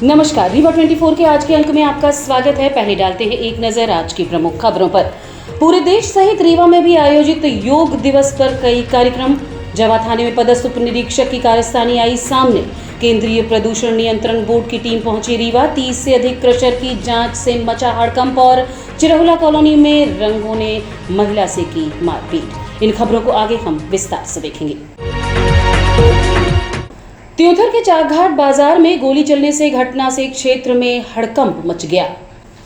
नमस्कार, रीवा 24 के आज के अंक में आपका स्वागत है। पहले डालते हैं एक नजर आज की प्रमुख खबरों पर। पूरे देश सहित रीवा में भी आयोजित योग दिवस पर कई कार्यक्रम। जवा थाने में पदस्थ उप निरीक्षक की कारस्तानी आई सामने। केंद्रीय प्रदूषण नियंत्रण बोर्ड की टीम पहुंची रीवा। 30 से अधिक क्रशर की जांच से मचा हड़कंप और चिरहुला कॉलोनी में रंगों ने महिला से की मारपीट। इन खबरों को आगे हम विस्तार से देखेंगे। त्योंथर के चाकघाट बाजार में गोली चलने से घटना से क्षेत्र में हड़कंप मच गया।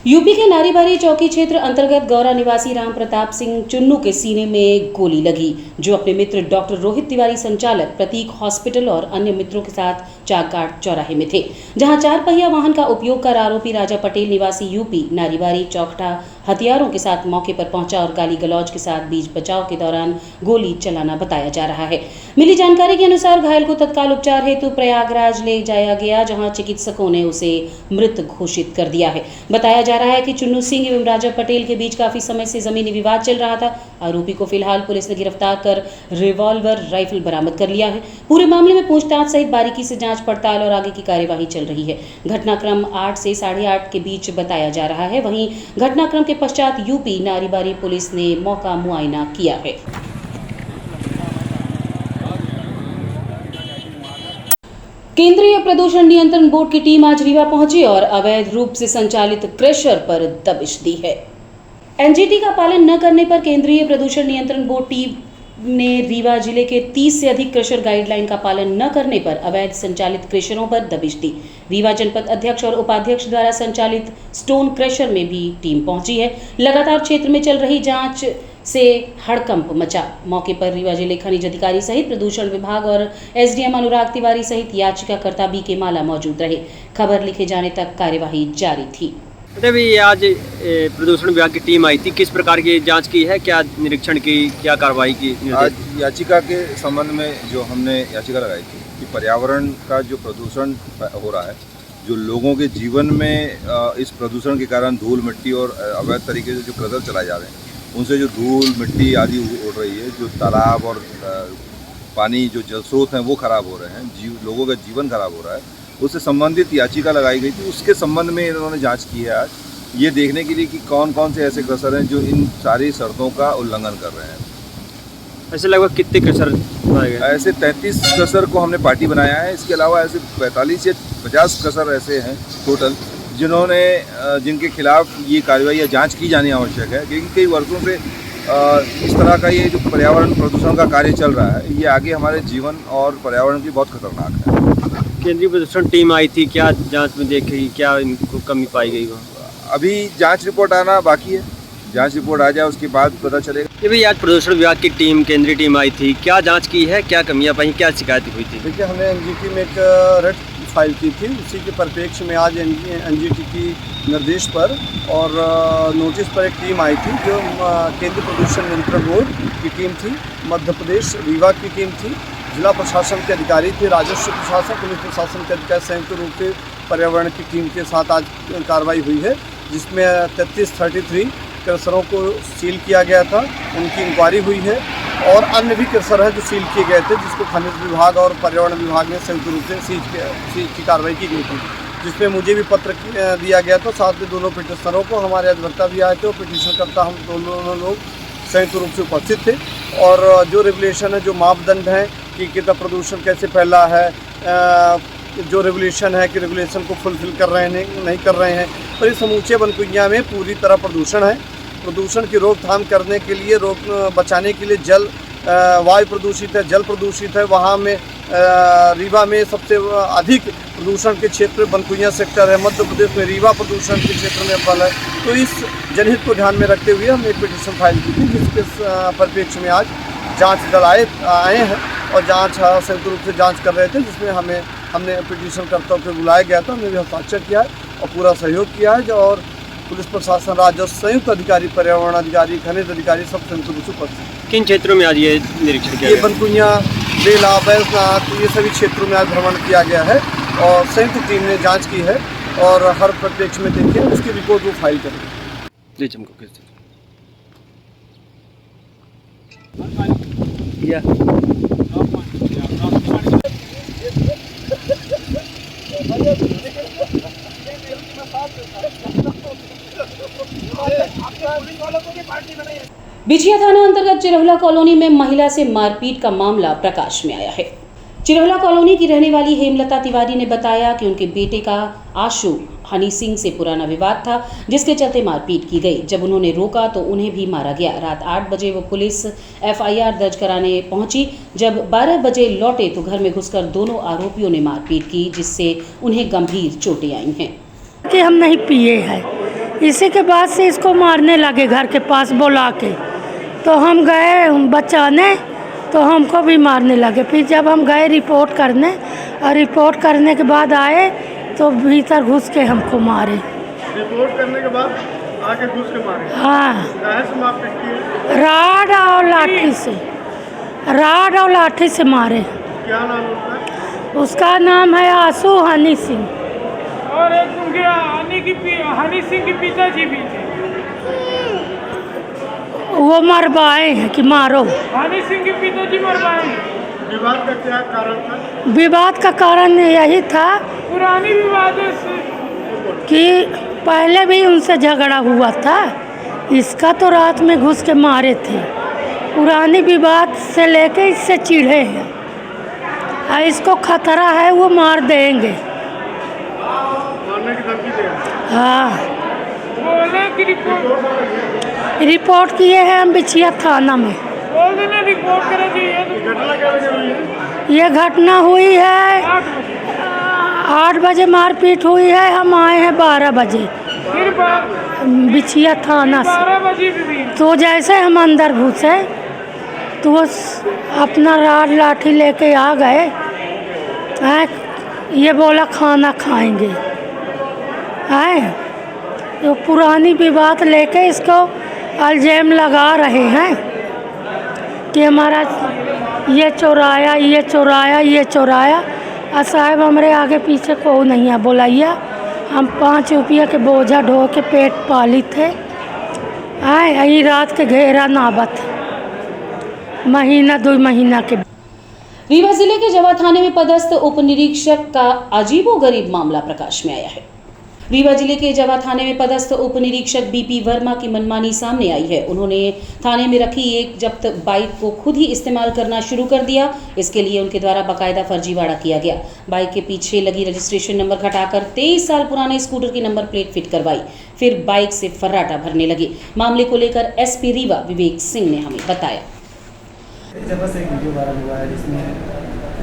यूपी के नारीबारी चौकी क्षेत्र अंतर्गत गौरा निवासी राम प्रताप सिंह चुन्नू के सीने में गोली लगी, जो अपने मित्र डॉक्टर रोहित तिवारी संचालक प्रतीक हॉस्पिटल और अन्य मित्रों के साथ चाकघाट चौराहे में थे, जहां 4 पहिया वाहन का उपयोग कर आरोपी राजा पटेल निवासी यूपी नारीबारी चौकटा हथियारों के साथ मौके पर पहुंचा और गाली गलौज के साथ बीच बचाव के दौरान गोली चलाना बताया जा रहा है। मिली जानकारी के अनुसार घायल को तत्काल उपचार हेतु प्रयागराज ले जाया गया, जहां चिकित्सकों ने उसे मृत घोषित कर दिया है। बताया जा रहा है कि चुन्नू सिंह एवं राजा पटेल के बीच काफी समय से जमीनी विवाद चल रहा था। आरोपी को फिलहाल पुलिस ने गिरफ्तार कर रिवॉल्वर राइफल बरामद कर लिया है। पूरे मामले में पूछताछ सहित बारीकी से जांच पड़ताल और आगे की कार्यवाही चल रही है। घटनाक्रम 8 से 8:30 के बीच बताया जा रहा है। वहीं घटनाक्रम के पश्चात यूपी नारीबारी पुलिस ने मौका मुआयना किया है। केंद्रीय प्रदूषण नियंत्रण बोर्ड की टीम आज रीवा पहुंची और अवैध रूप से संचालित क्रशर पर दबिश दी है। एनजीटी का पालन न करने पर केंद्रीय प्रदूषण नियंत्रण बोर्ड टीम ने रीवा जिले के 30 से अधिक क्रशर गाइडलाइन का पालन न करने पर अवैध संचालित क्रशरों पर दबिश दी। रीवा जनपद अध्यक्ष और उपाध्यक्ष द्वारा संचालित स्टोन क्रशर में भी टीम पहुंची है। लगातार क्षेत्र में चल रही जांच से हड़कंप मचा। मौके पर रीवा जिले खनिज अधिकारी सहित प्रदूषण विभाग और एसडीएम अनुराग तिवारी सहित याचिकाकर्ता बीके माला मौजूद रहे। खबर लिखे जाने तक कार्यवाही जारी थी। भी आज प्रदूषण विभाग की टीम आई थी, किस प्रकार की जांच की है, क्या निरीक्षण की, क्या कार्रवाई की? आज याचिका के संबंध में जो हमने याचिका लगाई थी कि पर्यावरण का जो प्रदूषण हो रहा है, जो लोगों के जीवन में इस प्रदूषण के कारण धूल मिट्टी और अवैध तरीके से जो क्रशर चलाए जा रहे हैं, उनसे जो धूल मिट्टी आदि उड़ रही है, जो तालाब और पानी जो जल स्रोत हैं वो खराब हो रहे हैं, लोगों का जीवन खराब हो रहा है, उससे संबंधित याचिका लगाई गई थी। उसके संबंध में इन्होंने जांच की है आज, ये देखने के लिए कि कौन कौन से ऐसे क्रशर हैं जो इन सारी शर्तों का उल्लंघन कर रहे हैं। ऐसे लगभग कितने क्रशर बनाए गए? ऐसे 33 क्रशर को हमने पार्टी बनाया है। इसके अलावा ऐसे 45 से 50 क्रशर ऐसे हैं टोटल, जिनके खिलाफ ये कार्रवाई या जांच की जानी आवश्यक है, क्योंकि कई वर्षों से इस तरह का ये जो पर्यावरण प्रदूषण का कार्य चल रहा है, ये आगे हमारे जीवन और पर्यावरण की बहुत खतरनाक है। केंद्रीय प्रदूषण टीम आई थी, क्या जांच में देखी, क्या इनको कमी पाई गई? अभी जांच रिपोर्ट आना बाकी है, जांच रिपोर्ट आ जाए उसके बाद पता चलेगा। ये भी आज प्रदूषण विभाग की टीम, केंद्रीय टीम आई थी, क्या जांच की है, क्या कमियां पाई, क्या शिकायत हुई थी? देखिए, हमने एनजीटी में एक रेट फाइल की थी, उसी के परिप्रेक्ष्य में आज एनजीटी की निर्देश पर और नोटिस पर एक टीम आई थी, जो केंद्रीय प्रदूषण नियंत्रण बोर्ड की टीम थी, मध्य प्रदेश रीवा की टीम थी, जिला प्रशासन के अधिकारी थे, राजस्व प्रशासन, पुलिस प्रशासन के अधिकारी संयुक्त रूप से पर्यावरण की टीम के साथ आज कार्रवाई हुई है, जिसमें 33 क्रशरों को सील किया गया था, उनकी इंक्वायरी हुई है और अन्य भी क्रशर हैं जो सील किए गए थे, जिसको खनिज विभाग और पर्यावरण विभाग ने संयुक्त रूप से सीज की कार्रवाई की गई थी, जिसमें मुझे भी पत्र दिया गया था। साथ में दोनों पिटिशनरों को, हमारे अधिवक्ता भी आए थे और पिटिशनकर्ता, हम दोनों लोग संयुक्त रूप से उपस्थित थे। और जो रेगुलेशन है, जो मापदंड हैं कि कितना प्रदूषण कैसे फैला है, जो रेगुलेशन है कि रेगुलेशन को फुलफिल कर रहे हैं नहीं कर रहे हैं, पर इस समूचे बनकुइयाँ में पूरी तरह प्रदूषण है। प्रदूषण की रोकथाम करने के लिए, बचाने के लिए जल, वायु प्रदूषित है, जल प्रदूषित है। वहाँ में रीवा में सबसे अधिक प्रदूषण के क्षेत्र बनकुइयाँ सेक्टर है। मध्य प्रदेश में रीवा प्रदूषण के क्षेत्र में फल है। तो इस जनहित को ध्यान में रखते हुए हमने एक पिटीशन फाइल की थी, जिसके परिप्रेक्ष्य में आज जांच दल आए हैं और संयुक्त रूप से जांच कर रहे थे, जिसमें हमने पिटीशनकर्ताओं को बुलाया गया था, हमने भी हस्ताक्षर किया है और पूरा सहयोग किया है। और पुलिस प्रशासन, राजस्व, संयुक्त अधिकारी, पर्यावरण अधिकारी, खनिज अधिकारी सब संयुक्त रूप से उपस्थित। किन क्षेत्रों में आज ये निरीक्षण किया? ये बनकुइयाँ, बेला, बैजनाथ, ये सभी क्षेत्रों में आज भ्रमण किया गया है और संयुक्त टीम ने जाँच की है और हर परिप्रेक्ष्य में देखिए उसकी रिपोर्ट वो फाइल करेंगे। जी, हमको या बिछिया थाना अंतर्गत चिरहला कॉलोनी में महिला से मारपीट का मामला प्रकाश में आया है। चिरहला कॉलोनी की रहने वाली हेमलता तिवारी ने बताया कि उनके बेटे का आशु हनी सिंह से पुराना विवाद था, जिसके चलते मारपीट की गई। जब उन्होंने रोका तो उन्हें भी मारा गया। रात 8 बजे वो पुलिस FIR दर्ज कराने पहुंची। जब 12 बजे लौटे तो घर में घुसकर दोनों आरोपियों ने मारपीट की, जिससे उन्हें गंभीर चोटें आई हैं। कि हम नहीं पिए हैं, इसी के बाद से इसको मारने लगे घर के पास बुला के। तो हम गए बचाने तो हमको भी मारने लगे। फिर जब हम गए रिपोर्ट करने और रिपोर्ट करने के बाद आए तो भीतर घुस के हमको मारे। रिपोर्ट करने के बाद आके घुस के मारे? हाँ, काहे से मारपीट की? राड और लाठी से मारे। क्या नाम है उसका? उसका नाम है आशु हनी सिंह। और एक उनके हनी सिंह के पिताजी भी थे। वो मरवाए हैं कि मारो। हनी सिंह के पिताजी मरवाए हैं। विवाद का क्या कारण था? विवाद का कारण यही था पुरानी विवादों से कि पहले भी उनसे झगड़ा हुआ था। इसका तो रात में घुस के मारे थे। पुरानी विवाद से लेके इससे चिढ़े हैं और इसको खतरा है वो मार देंगे। मारने की धमकी दे? हाँ, बोले कि रिपोर्ट किए हैं हम बिछिया थाना में। बोल देना रिपोर्ट करें जी। ये घटना क्या वजह हुई है? ये घटना हुई है 8 बजे मारपीट हुई है। हम आए हैं 12 बजे फिर बिछिया थाना से। 12 बजे भी? तो जैसे हम अंदर घुसे तो वो अपना राड लाठी लेके आ गए। ये बोला खाना खाएंगे। हैं तो पुरानी विवाद लेके इसको अल्जेम लगा रहे हैं कि हमारा ये चोराया, ये चोराया, ये चोराया। और साहब हमारे आगे पीछे को नहीं है बोलाइया। हम 5 रुपया के बोझा ढो के पेट पाली थे। आए यही रात के घेरा नाबत महीना 2 महीना के। रीवा जिले के जवा थाने में पदस्थ उप निरीक्षक का अजीबोगरीब मामला प्रकाश में आया है। रीवा जिले के जवा थाने में पदस्थ उप निरीक्षक BP वर्मा की मनमानी सामने आई है। उन्होंने थाने में रखी एक जब्त बाइक को खुद ही इस्तेमाल करना शुरू कर दिया। इसके लिए उनके द्वारा बाकायदा फर्जीवाड़ा किया गया। बाइक के पीछे लगी रजिस्ट्रेशन नंबर घटाकर 23 साल पुराने स्कूटर की नंबर प्लेट फिट करवाई। फिर बाइक से फर्राटा भरने लगे। मामले को लेकर SP रीवा विवेक सिंह ने हमें बताया। जब से एक वीडियो वायरल हुआ है जिसमें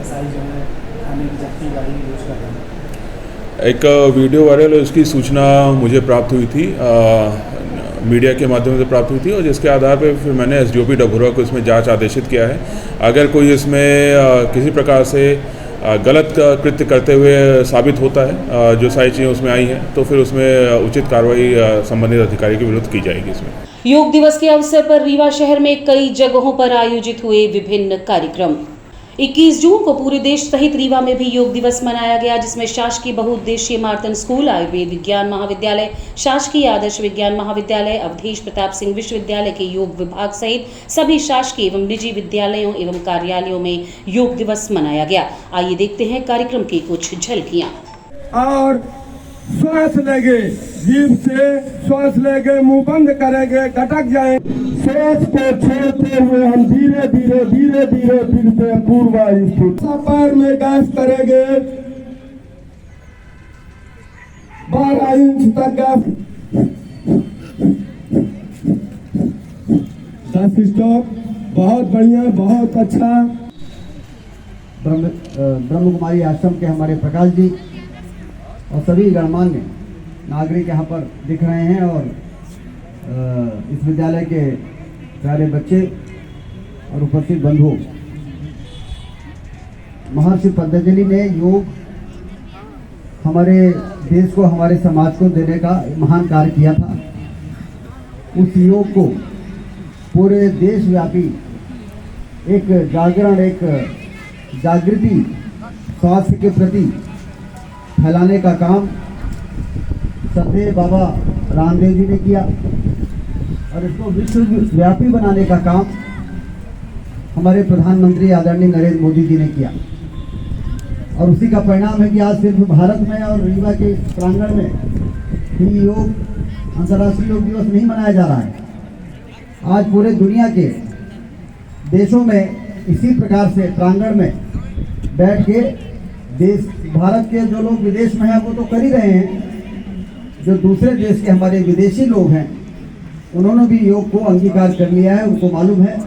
SI जो है थाने की जब्ती गाड़ी यूज कर रहे हैं। एक वीडियो वायरल है, उसकी सूचना मुझे प्राप्त हुई थी, मीडिया के माध्यम से प्राप्त हुई थी और जिसके आधार पर फिर मैंने SDOP डभोरा को इसमें जांच आदेशित किया है। अगर कोई इसमें किसी प्रकार से गलत कृत्य करते हुए साबित होता है, जो सारी चीज़ें उसमें आई हैं, तो फिर उसमें उचित कार्रवाई संबंधित अधिकारी के विरुद्ध की जाएगी। इसमें योग दिवस के अवसर पर रीवा शहर में कई जगहों पर आयोजित हुए विभिन्न कार्यक्रम। 21 जून को पूरे देश सहित रीवा में भी योग दिवस मनाया गया, जिसमें शासकीय बहुउद्देशीय मार्तन स्कूल, आयुर्वेद विज्ञान महाविद्यालय, शासकीय आदर्श विज्ञान महाविद्यालय, अवधेश प्रताप सिंह विश्वविद्यालय के योग विभाग सहित सभी शासकीय एवं निजी विद्यालयों एवं कार्यालयों में योग दिवस मनाया गया। आइए देखते हैं कार्यक्रम की कुछ झलकियां। और श्वास लेंगे, जीभ से श्वास लेंगे, मुंह बंद करेंगे, गटक जाए। श्वास को छोड़ते हुए हम धीरे धीरे धीरे धीरे फिर से पूर्व स्थिति पैर में गैस करेंगे। 12 इंच तक गैस। 10 स्टॉप। बहुत बढ़िया, बहुत अच्छा। ब्रह्म कुमारी आश्रम के हमारे प्रकाश जी और सभी गणमान्य नागरिक यहाँ पर दिख रहे हैं और इस विद्यालय के प्यारे बच्चे और उपस्थित बंधु। महर्षि पतंजलि ने योग हमारे देश को, हमारे समाज को देने का महान कार्य किया था। उस योग को पूरे देशव्यापी एक जागरण, एक जागृति स्वास्थ्य के प्रति फैलाने का काम सदैव बाबा रामदेव जी ने किया और इसको विश्वव्यापी बनाने का काम हमारे प्रधानमंत्री आदरणीय नरेंद्र मोदी जी ने किया। और उसी का परिणाम है कि आज सिर्फ भारत में और रीवा के प्रांगण में ही योग अंतर्राष्ट्रीय योग दिवस नहीं मनाया जा रहा है। आज पूरे दुनिया के देशों में इसी प्रकार से प्रांगण में बैठ के देश भारत के जो लोग विदेश में हैं वो तो कर ही रहे हैं, जो दूसरे देश के हमारे विदेशी लोग हैं उन्होंने भी योग को अंगीकार कर लिया है। उनको मालूम है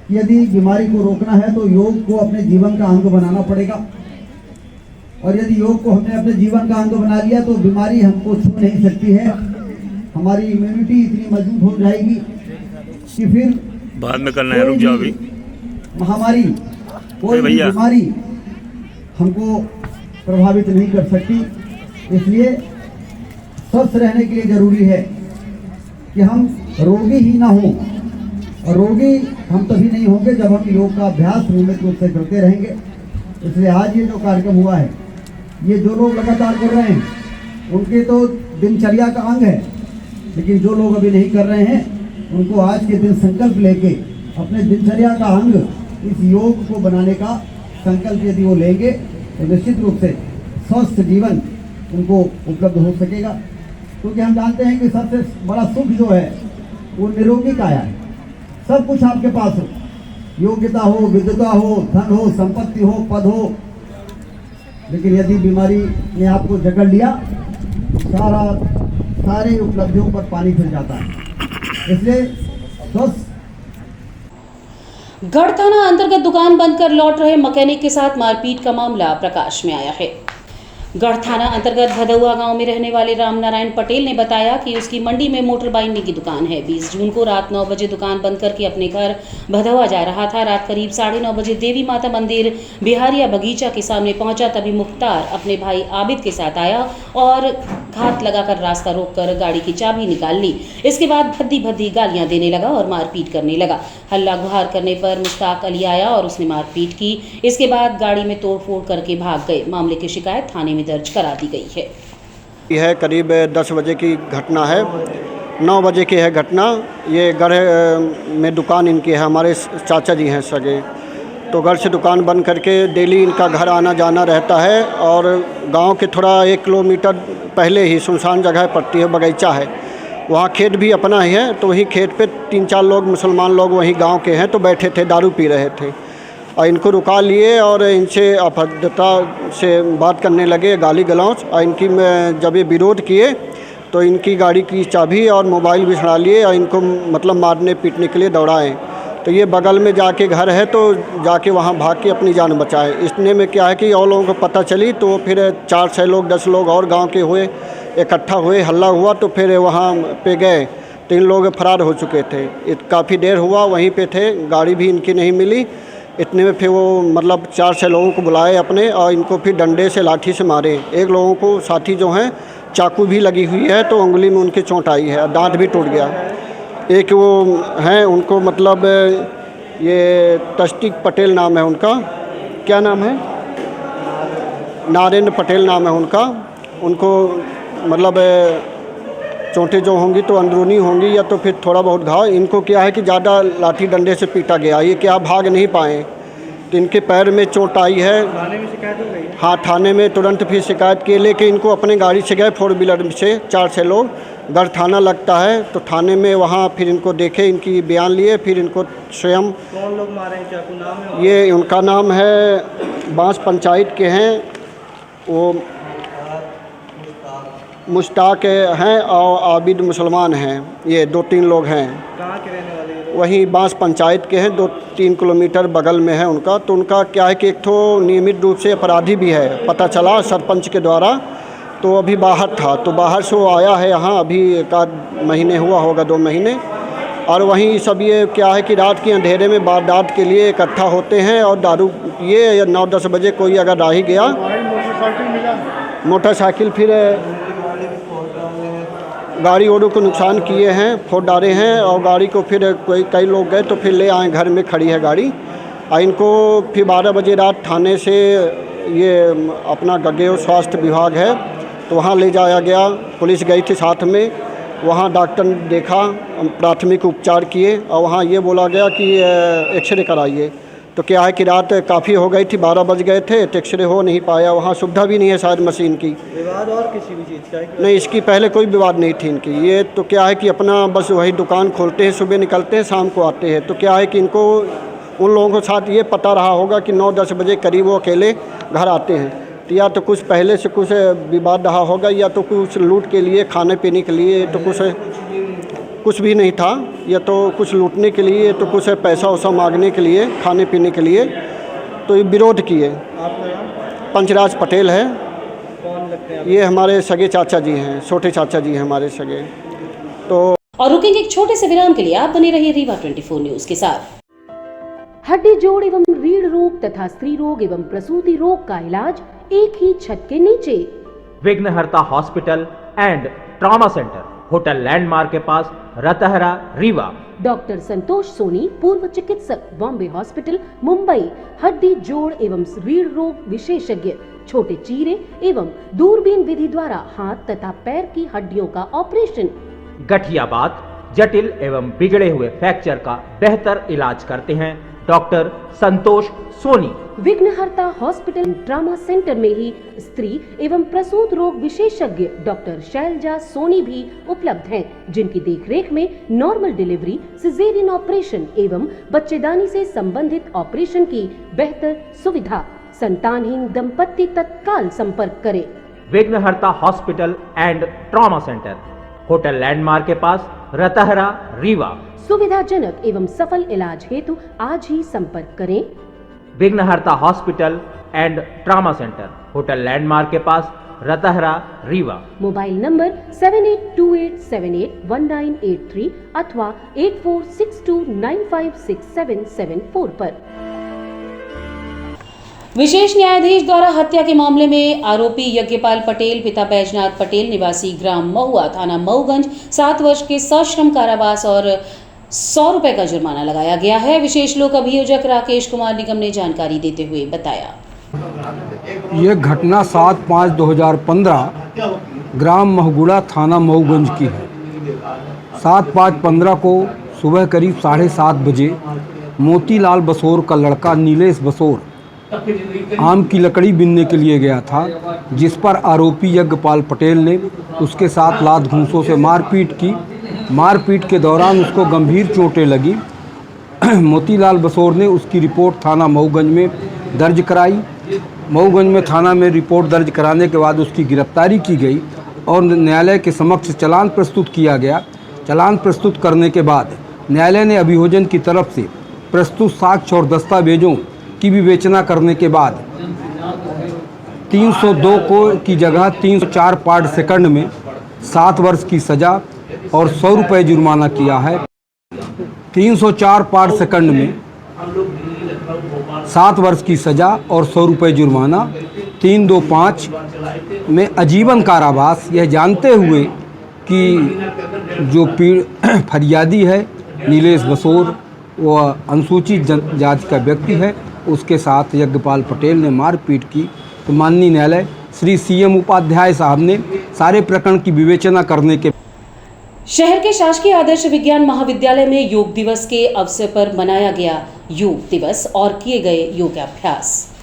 कि यदि बीमारी को रोकना है तो योग को अपने जीवन का अंग बनाना पड़ेगा, और यदि योग को हमने अपने जीवन का अंग बना लिया तो बीमारी हमको छू नहीं सकती है। हमारी इम्यूनिटी इतनी मजबूत हो जाएगी कि फिर बाद में करना है, रुक जाओ अभी। महामारी कोई भी बीमारी हमको प्रभावित नहीं कर सकती। इसलिए स्वस्थ रहने के लिए जरूरी है कि हम रोगी ही ना हों, और रोगी हम तभी नहीं होंगे जब हम योग का अभ्यास नियमित रूप से करते रहेंगे। इसलिए आज ये जो कार्यक्रम हुआ है, ये जो लोग लगातार कर रहे हैं उनके तो दिनचर्या का अंग है, लेकिन जो लोग अभी नहीं कर रहे हैं उनको आज के दिन संकल्प लेके अपने दिनचर्या का अंग इस योग को बनाने का संकल्प यदि वो लेंगे तो निश्चित रूप से स्वस्थ जीवन उनको उपलब्ध हो सकेगा। क्योंकि हम जानते हैं कि सबसे बड़ा सुख जो है वो निरोगी काया है। सब कुछ आपके पास हो, योग्यता हो, विद्वता हो, धन हो, संपत्ति हो, पद हो, लेकिन यदि बीमारी ने आपको जकड़ लिया सारे उपलब्धियों पर पानी फिर जाता है। इसलिए स्वस्थ गढ़ थाना अंतर्गत दुकान बंद कर लौट रहे मैकेनिक के साथ मारपीट का मामला प्रकाश में आया है। गढ़ थाना अंतर्गत भदौआ गांव में रहने वाले रामनारायण पटेल ने बताया कि उसकी मंडी में मोटर बाइंडिंग की दुकान है। 20 जून को रात 9 बजे दुकान बंद करके अपने घर भदौआ जा रहा था। रात करीब 9:30 बजे देवी माता मंदिर बिहारिया बगीचा के सामने पहुंचा, तभी मुख्तार अपने भाई आबिद के साथ आया और घात लगाकर रास्ता रोककर गाड़ी की चाबी निकाल ली। इसके बाद भद्दी भद्दी गालियां देने लगा और मारपीट करने लगा। हल्ला गुहार करने पर मुश्ताक अली आया और उसने मारपीट की। इसके बाद गाड़ी में तोड़फोड़ करके भाग गए। मामले की शिकायत थाने में दर्ज करा दी गई है। यह करीब 10 बजे की घटना है, 9 बजे की है घटना। ये गढ़ में दुकान इनकी है, हमारे चाचा जी हैं सगे। तो घर से दुकान बंद करके डेली इनका घर आना जाना रहता है, और गांव के थोड़ा 1 किलोमीटर पहले ही सुनसान जगह पड़ती है, बगीचा है, वहाँ खेत भी अपना ही है। तो वहीं खेत पे 3-4 लोग मुसलमान लोग वहीं गांव के हैं, तो बैठे थे, दारू पी रहे थे, और इनको रुका लिए और इनसे अभद्रता से बात करने लगे, गाली गलौज। और इनकी जब ये विरोध किए तो इनकी गाड़ी की चाबी और मोबाइल भी छुड़ा लिए और इनको मतलब मारने पीटने के लिए दौड़ाए। तो ये बगल में जाके घर है, तो जाके वहाँ भाग के अपनी जान बचाए। इसने में क्या है कि और लोगों को पता चली, तो फिर 4-6 लोग 10 लोग और गाँव के हुए, इकट्ठा हुए, हल्ला हुआ, तो फिर वहाँ पे गए। 3 लोग फरार हो चुके थे। काफ़ी देर हुआ वहीं पे थे, गाड़ी भी इनकी नहीं मिली। इतने में फिर वो मतलब 4-6 लोगों को बुलाए अपने, और इनको फिर डंडे से लाठी से मारे। एक लोगों को साथी जो हैं चाकू भी लगी हुई है, तो उंगली में उनके चोट आई है, दांत भी टूट गया। एक वो हैं उनको मतलब ये तस्तिक पटेल नाम है उनका, क्या नाम है, नारेंद्र पटेल नाम है उनका। उनको मतलब चोटें जो होंगी तो अंदरूनी होंगी या तो फिर थोड़ा बहुत घाव। इनको क्या है कि ज़्यादा लाठी डंडे से पीटा गया, ये क्या भाग नहीं पाए, तो इनके पैर में चोट आई है। थाने में शिकायत हो गई? हाँ, थाने में तुरंत फिर शिकायत किए, लेके इनको अपने गाड़ी से गए 4 व्हीलर से, 4-6 लोग। गढ़ थाना लगता है, तो थाने में वहाँ फिर इनको देखे, इनकी बयान लिए, फिर इनको स्वयं। कौन लोग मारे हैं, चाकू नाम है? ये उनका नाम है, बांस पंचायत के हैं, वो मुश्ताक हैं और आबिद मुसलमान हैं। ये 2-3 लोग हैं। कहाँ के रहने वाले हैं? वहीं बांस पंचायत के हैं, 2-3 किलोमीटर बगल में है उनका। तो उनका क्या है कि एक तो नियमित रूप से अपराधी भी है, पता चला सरपंच के द्वारा। तो अभी बाहर था, तो बाहर से वो आया है यहाँ, अभी 1 महीने हुआ होगा, 2 महीने। और वहीं सब ये क्या है कि रात के अंधेरे में वारदात के लिए इकट्ठा होते हैं और दारू पिए। 9-10 बजे कोई अगर रह ही गया, मोटरसाइकिल फिर गाड़ी ओड़ों को नुकसान किए हैं, फोड़ डाले हैं, और गाड़ी को फिर कई लोग गए तो फिर ले आए, घर में खड़ी है गाड़ी। और इनको फिर 12 बजे रात थाने से ये अपना गगेव स्वास्थ्य विभाग है, तो वहाँ ले जाया गया। पुलिस गई थी साथ में, वहाँ डॉक्टर ने देखा, प्राथमिक उपचार किए, और वहाँ ये बोला गया कि एक्सरे कराइए। तो क्या है कि रात काफ़ी हो गई थी, 12 बज गए थे, तो एक्सरे हो नहीं पाया, वहाँ सुविधा भी नहीं है शायद मशीन की। विवाद और किसी भी चीज़ का है? नहीं, इसकी पहले कोई विवाद नहीं थी इनकी। ये तो क्या है कि अपना बस वही दुकान खोलते हैं, सुबह निकलते हैं, शाम को आते हैं। तो क्या है कि इनको उन लोगों के साथ ये पता रहा होगा कि 9-10 बजे करीब वो अकेले घर आते हैं, तो या तो कुछ पहले से कुछ विवाद रहा होगा, या तो कुछ लूट के लिए, खाने पीने के लिए, तो कुछ भी नहीं था, या तो कुछ लूटने के लिए, तो कुछ पैसा वैसा मांगने के लिए, खाने पीने के लिए, तो ये विरोध किए। पंचराज पटेल है। कौन लगते हैं? ये हमारे सगे चाचा जी हैं, छोटे चाचा जी हैं हमारे सगे। तो और रुकेंगे एक छोटे से विराम के लिए। आप बने रहिए रीवा 24 न्यूज के साथ। हड्डी जोड़ एवं रीढ़ रोग तथा स्त्री रोग एवं प्रसूति रोग का इलाज एक ही छत के नीचे। विघ्नहर्ता hospital and trauma centre, hotel landmark के पास, रतहरा, रीवा। डॉक्टर संतोष सोनी, पूर्व चिकित्सक, बॉम्बे हॉस्पिटल, मुंबई। हड्डी जोड़ एवं रीढ़ रोग विशेषज्ञ, छोटे चीरे एवं दूरबीन विधि द्वारा हाथ तथा पैर की हड्डियों का ऑपरेशन। गठियाबात, जटिल एवं बिगड़े हुए फ्रैक्चर का बेहतर इलाज करते हैं डॉक्टर संतोष सोनी। विघ्नहर्ता हॉस्पिटल ट्रॉमा सेंटर में ही स्त्री एवं प्रसूत रोग विशेषज्ञ डॉक्टर शैलजा सोनी भी उपलब्ध हैं, जिनकी देखरेख में नॉर्मल डिलीवरी, सिजेरियन ऑपरेशन एवं बच्चेदानी से संबंधित ऑपरेशन की बेहतर सुविधा। संतानहीन दंपत्ति तत्काल संपर्क करें। विघ्नहर्ता hospital and trauma centre, hotel landmark के पास, रतहरा, रीवा। सुविधाजनक एवं सफल इलाज हेतु आज ही संपर्क करें। विघ्नहर्ता hospital and trauma centre, hotel landmark के पास, रतहरा, रीवा। मोबाइल नंबर 7828781983 अथवा 8462956774 पर। विशेष न्यायाधीश द्वारा हत्या के मामले में आरोपी यज्ञपाल पटेल पिता बैजनाथ पटेल निवासी ग्राम महुआ थाना मऊगंज 7 वर्ष के सश्रम कारावास और 100 रुपए का जुर्माना लगाया गया है। विशेष लोक अभियोजक राकेश कुमार निगम ने जानकारी देते हुए बताया। ये घटना 7/5/2015 ग्राम महगुड़ा थाना मऊगंज की है। 7/5/15 को सुबह करीब 7:30 बजे मोतीलाल बसोर का लड़का नीलेश बसोर आम की लकड़ी बीनने के लिए गया था, जिस पर आरोपी यज्ञपाल पटेल ने उसके साथ लात घूंसों से मारपीट की। मारपीट के दौरान उसको गंभीर चोटें लगी। मोतीलाल बसोर ने उसकी रिपोर्ट थाना मऊगंज में दर्ज कराई। मऊगंज में थाना में रिपोर्ट दर्ज कराने के बाद उसकी गिरफ्तारी की गई और न्यायालय के समक्ष चालान प्रस्तुत किया गया। चालान प्रस्तुत करने के बाद न्यायालय ने अभियोजन की तरफ से प्रस्तुत साक्ष्य और दस्तावेजों की विवेचना करने के बाद 302 को की जगह 304 पार्ट सेकंड में 7 वर्ष की सज़ा और 100 रुपये जुर्माना किया है। 304 पार्ट सेकंड में 7 वर्ष की सज़ा और 100 रुपये जुर्माना। 325 में आजीवन कारावास, यह जानते हुए कि जो फरियादी है नीलेश बसोर वह अनुसूचित जाति का व्यक्ति है, उसके साथ यज्ञपाल पटेल ने मारपीट की। तो माननीय न्यायालय श्री CM उपाध्याय साहब ने सारे प्रकरण की विवेचना करने के शहर के शासकीय आदर्श विज्ञान महाविद्यालय में योग दिवस के अवसर पर मनाया गया योग दिवस और किए गए योगाभ्यास।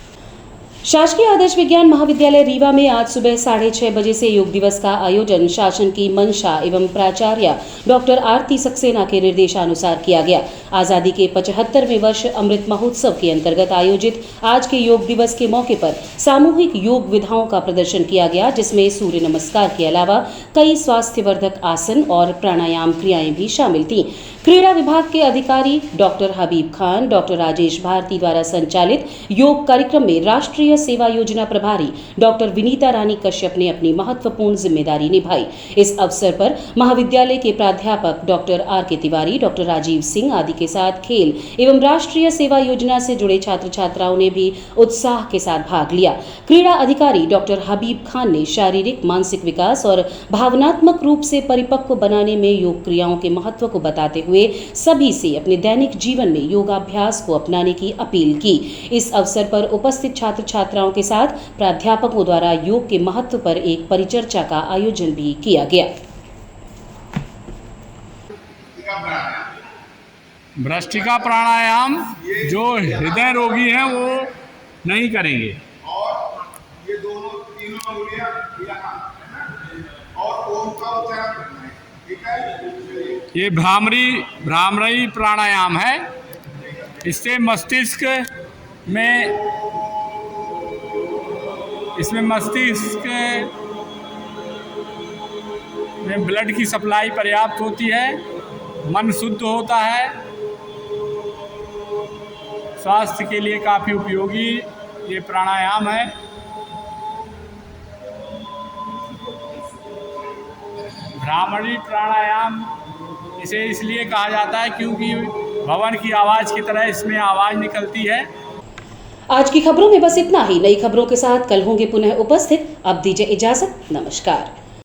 शासकीय आदर्श विज्ञान महाविद्यालय रीवा में आज सुबह 6:30 बजे से योग दिवस का आयोजन शासन की मंशा एवं प्राचार्य डॉक्टर आरती सक्सेना के निर्देशानुसार किया गया। आज़ादी के 75वें वर्ष अमृत महोत्सव के अंतर्गत आयोजित आज के योग दिवस के मौके पर सामूहिक योग विधाओं का प्रदर्शन किया गया, जिसमें सूर्य नमस्कार के अलावा कई स्वास्थ्यवर्धक आसन और प्राणायाम क्रियाएं भी शामिल थीं। क्रीड़ा विभाग के अधिकारी डॉक्टर हबीब खान, डॉक्टर राजेश भारती द्वारा संचालित योग कार्यक्रम में राष्ट्रीय सेवा योजना प्रभारी डॉक्टर विनीता रानी कश्यप ने अपनी महत्वपूर्ण जिम्मेदारी निभाई। इस अवसर पर महाविद्यालय के प्राध्यापक doctor RK Tiwari, doctor Rajeev Singh आदि के साथ खेल एवं राष्ट्रीय सेवा योजना से जुड़े छात्र छात्राओं ने भी उत्साह के साथ भाग लिया। क्रीड़ा अधिकारी डॉक्टर हबीब खान ने शारीरिक, मानसिक विकास और भावनात्मक रूप से परिपक्व बनाने में योग क्रियाओं के महत्व को बताते हुए सभी से अपने दैनिक जीवन में योगाभ्यास को अपनाने की अपील की। इस अवसर पर उपस्थित छात्र छात्राओं के साथ प्राध्यापकों द्वारा योग के महत्व पर एक परिचर्चा का आयोजन भी किया गया। भ्रष्टिका प्राणायाम जो हृदय रोगी हैं वो नहीं करेंगे। ये दोनों तीनों उंगलियां यहाँ और ओम का उच्चारण करना है, ठीक है। ये भ्रामरी प्राणायाम है। इससे मस्तिष्क में ब्लड की सप्लाई पर्याप्त होती है, मन शुद्ध होता है, स्वास्थ्य के लिए काफ़ी उपयोगी ये प्राणायाम है। भ्रामरी प्राणायाम इसे इसलिए कहा जाता है क्योंकि भवन की आवाज़ की तरह इसमें आवाज़ निकलती है। आज की खबरों में बस इतना ही। नई खबरों के साथ कल होंगे पुनः उपस्थित। अब दीजिए इजाजत। नमस्कार।